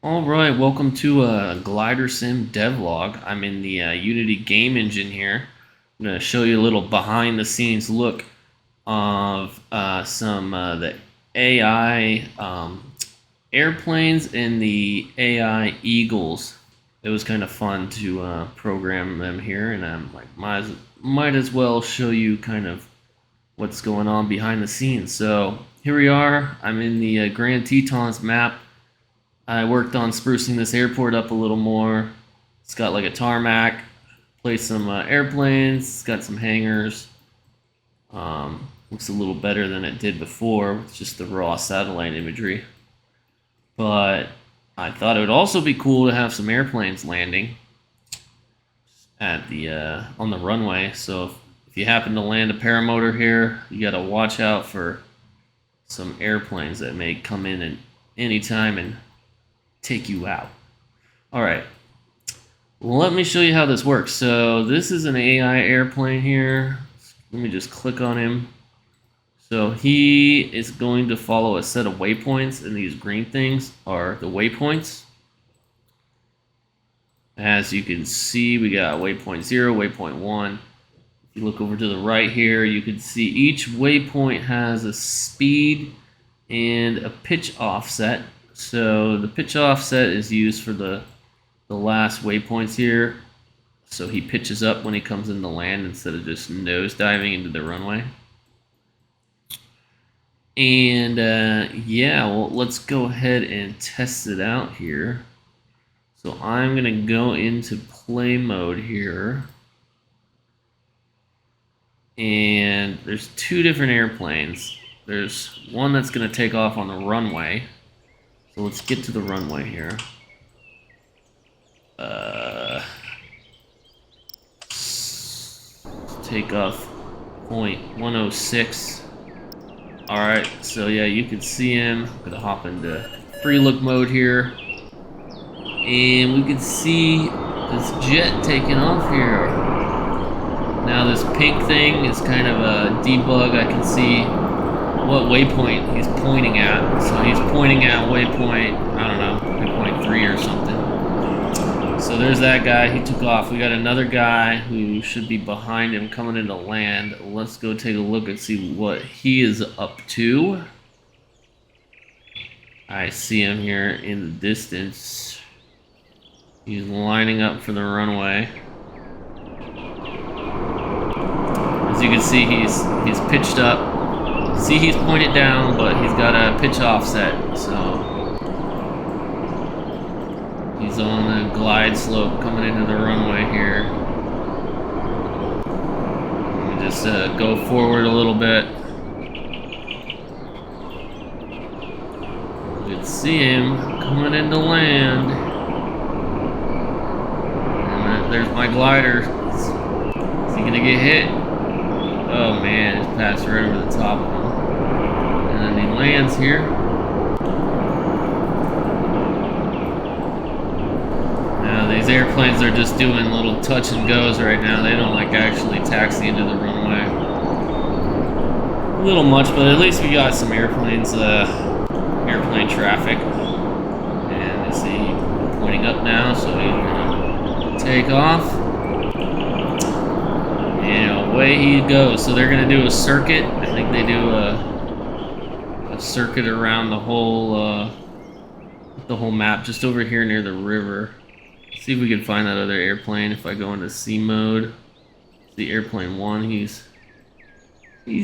All right, welcome to Glider Sim devlog. I'm in the Unity game engine here. I'm going to show you a little behind the scenes look of some the AI airplanes and the AI Eagles. It was kind of fun to program them here, and I'm like, might as well show you kind of what's going on behind the scenes. So here we are. I'm in the Grand Tetons map. I worked on sprucing this airport up a little more. It's got like a tarmac, placed some airplanes, it's got some hangars. Looks a little better than it did before with just the raw satellite imagery. But I thought it would also be cool to have some airplanes landing at the on the runway. So if you happen to land a paramotor here, you got to watch out for some airplanes that may come in at any time and take you out. All right, let me show you how this works. So this is an AI airplane here. Let me just click on him. So he is going to follow a set of waypoints, and these green things are the waypoints. As you can see, we got waypoint 0, waypoint 1. If you look over to the right here, you can see each waypoint has a speed and a pitch offset. So the pitch offset is used for the last waypoints here. So he pitches up when he comes into land instead of just nose diving into the runway. And yeah, well, let's go ahead and test it out here. So I'm going to go into play mode here. And there's two different airplanes. There's one that's going to take off on the runway. So let's get to the runway here. Take off point 106. Alright, so yeah, you can see him. I'm gonna hop into free look mode here. And we can see this jet taking off here. Now this pink thing is kind of a debug. I can see what waypoint he's pointing at. So he's pointing at waypoint, I don't know, waypoint 3 or something. So there's that guy, he took off. We got another guy who should be behind him coming into land. Let's go take a look and see what he is up to. I see him here in the distance. He's lining up for the runway. As you can see, he's pitched up. See, he's pointed down, but he's got a pitch offset, so he's on a glide slope coming into the runway here. Let me just go forward a little bit. You can see him coming into land. And there's my glider. Is he gonna get hit? Oh man, it's passed right over the top of him. And then he lands here. These airplanes are just doing little touch and goes right now. They don't like actually taxi into the runway. A little much, but at least we got some airplanes, airplane traffic. And you see pointing up now, so he's gonna take off. And away he goes. So they're gonna do a circuit. I think they do a circuit around the whole map, just over here near the river. See if we can find that other airplane. If I go into C mode, see airplane 1. He's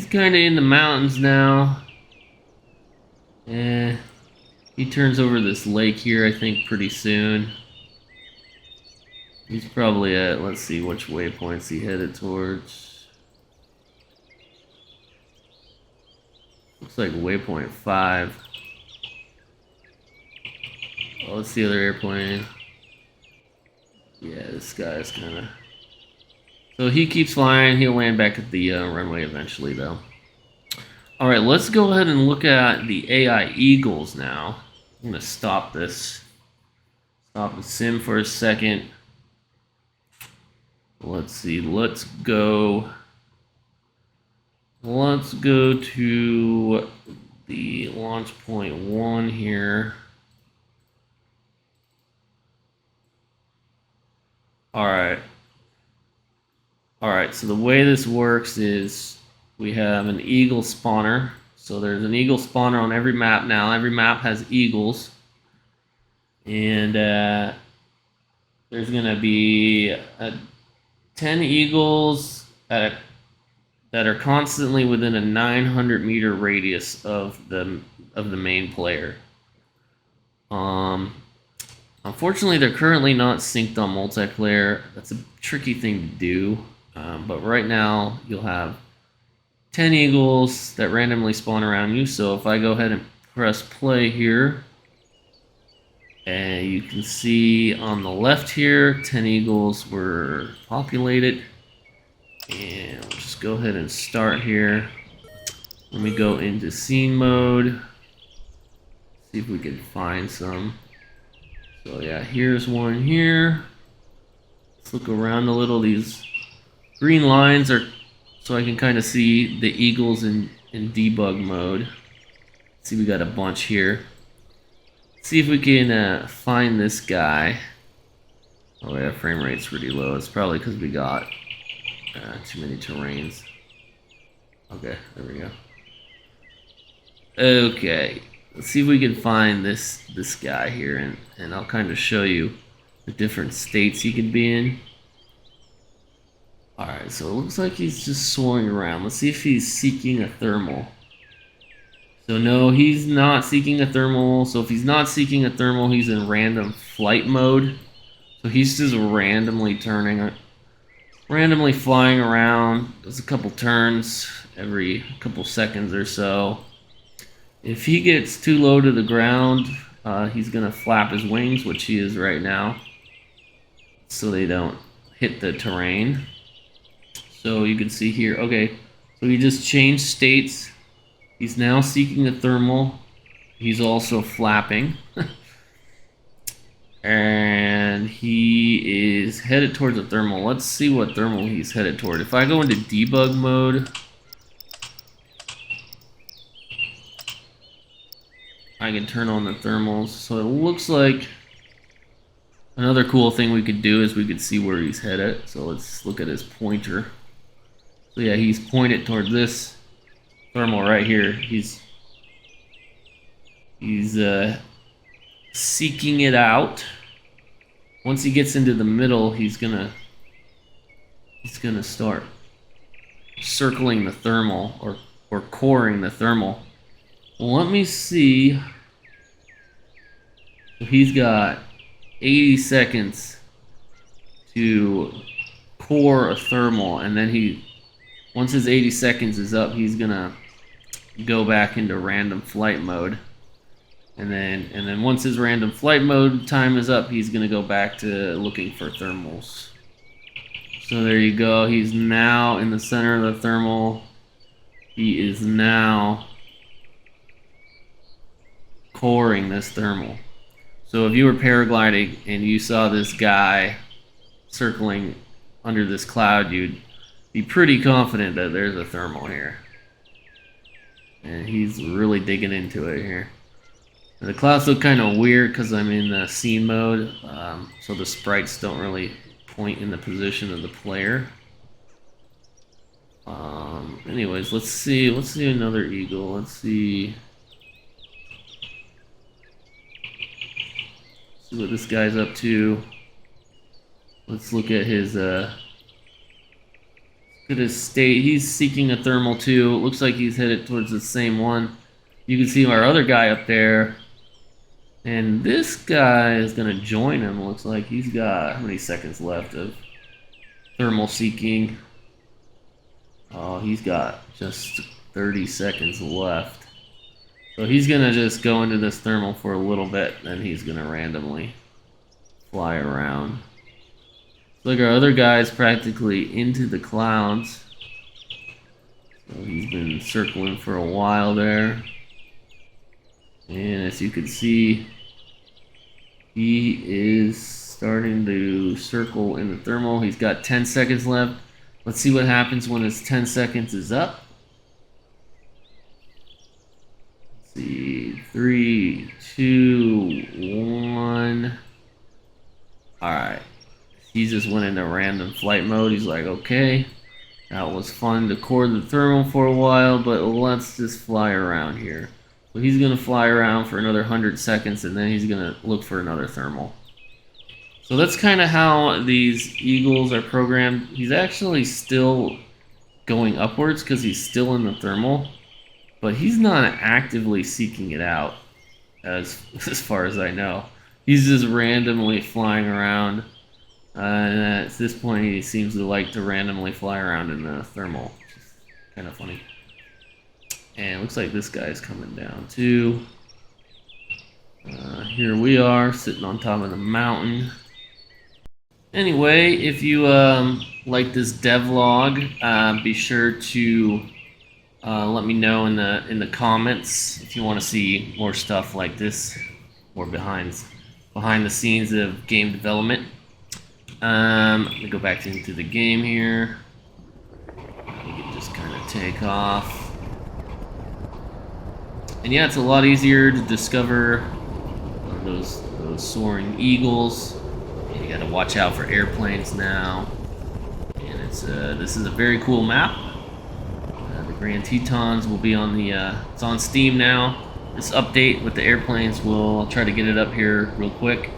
kind of in the mountains now. Eh, he turns over this lake here, I think, pretty soon. He's probably at, let's see which waypoints he headed towards. Looks like waypoint 5. Oh, let's see the other airplane. Yeah, this guy's kind of... So he keeps flying. He'll land back at the runway eventually, though. All right, let's go ahead and look at the AI Eagles now. I'm going to stop this. Stop the sim for a second. Let's see. Let's go to the launch point 1 here. All right. All right. So the way this works is we have an eagle spawner. So there's an eagle spawner on every map now. Every map has eagles, and there's gonna be 10 eagles that are constantly within a 900-meter radius of the main player. Um, Unfortunately, they're currently not synced on multiplayer. That's a tricky thing to do. But right now, you'll have 10 eagles that randomly spawn around you. So if I go ahead and press play here, and you can see on the left here, 10 eagles were populated. And we'll just go ahead and start here. Let me go into scene mode. See if we can find some. So yeah, here's one here. Let's look around a little. These green lines are so I can kind of see the eagles in debug mode. See, we got a bunch here. See if we can find this guy. Oh yeah, frame rate's pretty low. It's probably because we got too many terrains. Okay, there we go. Okay, let's see if we can find this guy here, and I'll kind of show you the different states he could be in. Alright, so it looks like he's just soaring around. Let's see if he's seeking a thermal. So no, he's not seeking a thermal. So if he's not seeking a thermal, he's in random flight mode. So he's just randomly randomly flying around. Does a couple turns every couple seconds or so. If he gets too low to the ground, he's gonna flap his wings, which he is right now, so they don't hit the terrain. So you can see here, okay, so he just changed states. He's now seeking a thermal. He's also flapping. And he is headed towards a thermal. Let's see what thermal he's headed toward. If I go into debug mode, I can turn on the thermals. So it looks like another cool thing we could do is we could see where he's headed. So let's look at his pointer. So yeah, he's pointed toward this thermal right here. He's seeking it out. Once he gets into the middle, he's gonna start circling the thermal or coring the thermal. Let me see. He's got 80 seconds to core a thermal, and then once his 80 seconds is up, he's gonna go back into random flight mode. And then once his random flight mode time is up, he's gonna go back to looking for thermals. So there you go. He's now in the center of the thermal. He is now coring this thermal. So if you were paragliding and you saw this guy circling under this cloud, you'd be pretty confident that there's a thermal here. And he's really digging into it here. And the clouds look kind of weird because I'm in the scene mode, so the sprites don't really point in the position of the player. Anyways, let's see another eagle. Let's see what this guy's up to. Let's look at his state. He's seeking a thermal too. It looks like he's headed towards the same one. You can see our other guy up there. And this guy is going to join him. Looks like he's got how many seconds left of thermal seeking? Oh, he's got just 30 seconds left. So he's going to just go into this thermal for a little bit, then he's going to randomly fly around. Look, our other guy's practically into the clouds. So he's been circling for a while there. And as you can see, he is starting to circle in the thermal. He's got 10 seconds left. Let's see what happens when his 10 seconds is up. Let's see, 3, 2, 1. Alright. He just went into random flight mode. He's like, okay, that was fun to core the thermal for a while, but let's just fly around here. So he's going to fly around for another 100 seconds, and then he's going to look for another thermal. So that's kind of how these eagles are programmed. He's actually still going upwards because he's still in the thermal, but he's not actively seeking it out as far as I know. He's just randomly flying around. And at this point, he seems to like to randomly fly around in the thermal, which is kind of funny. And it looks like this guy's coming down too. Here we are, sitting on top of the mountain. Anyway, if you like this devlog, be sure to let me know in the comments if you want to see more stuff like this, or behind the scenes of game development. Let me go back into the game here. We can just kind of take off. And yeah, it's a lot easier to discover those soaring eagles. You got to watch out for airplanes now. And this is a very cool map. The Grand Tetons will be on it's on Steam now. This update with the airplanes, I'll try to get it up here real quick.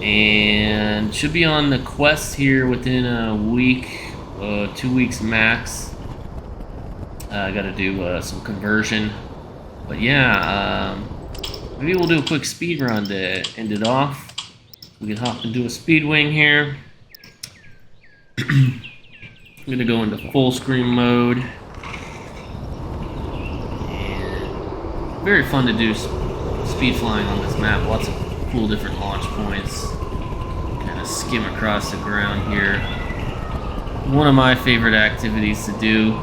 And should be on the quest here within a week, 2 weeks max. I got to do some conversion, but yeah, maybe we'll do a quick speed run to end it off. We can hop into a speed wing here. I'm gonna go into full screen mode, and very fun to do speed flying on this map. Lots of cool different launch points. Kind of skim across the ground here. One of my favorite activities to do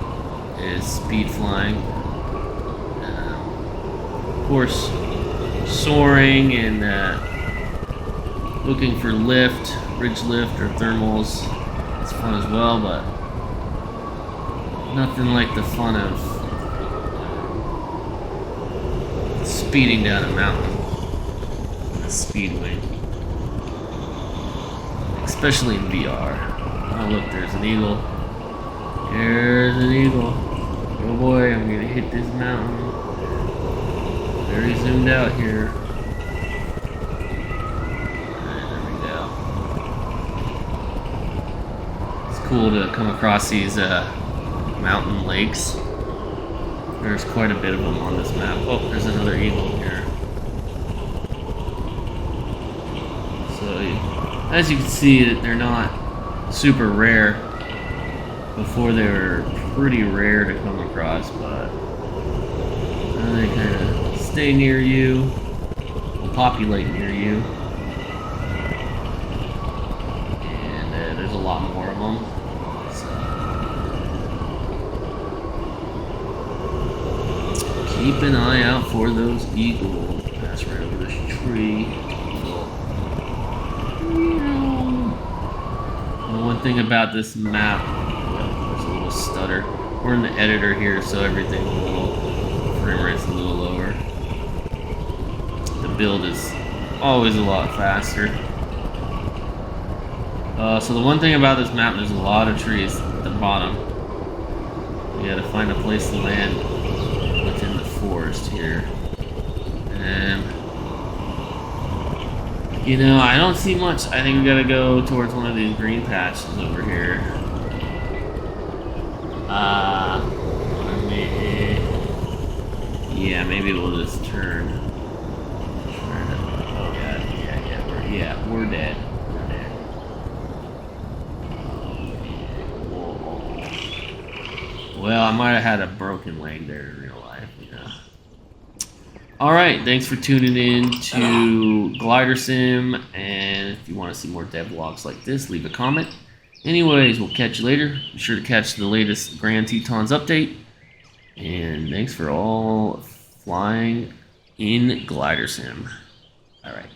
is speed flying. Of course, soaring and looking for lift, ridge lift, or thermals. It's fun as well, but nothing like the fun of speeding down a mountain. A speedway, especially in VR. Oh look, there's an eagle. There's an eagle. Oh boy, I'm gonna hit this mountain. Very zoomed out here. Alright, there we go. It's cool to come across these mountain lakes. There's quite a bit of them on this map. Oh, there's another eagle here. As you can see, that they're not super rare. Before they were pretty rare to come across, but they kind of stay near you, will populate near you, and there's a lot more of them. So keep an eye out for those eagles. Pass right over this tree. The one thing about this map, there's a little stutter. We're in the editor here, so everything's frame rate's a little lower. The build is always a lot faster. So the one thing about this map, there's a lot of trees at the bottom. You gotta find a place to land within the forest here. And you know, I don't see much. I think we gotta go towards one of these green patches over here. Yeah, maybe we'll just turn. Oh god, yeah, we're dead. We're dead. Well, I might have had a broken leg there in real life, you know. Alright, thanks for tuning in to Glider Sim, and if you want to see more devlogs like this, leave a comment. Anyways, we'll catch you later. Be sure to catch the latest Grand Tetons update, and thanks for all flying in Glider Sim. Alright, bye.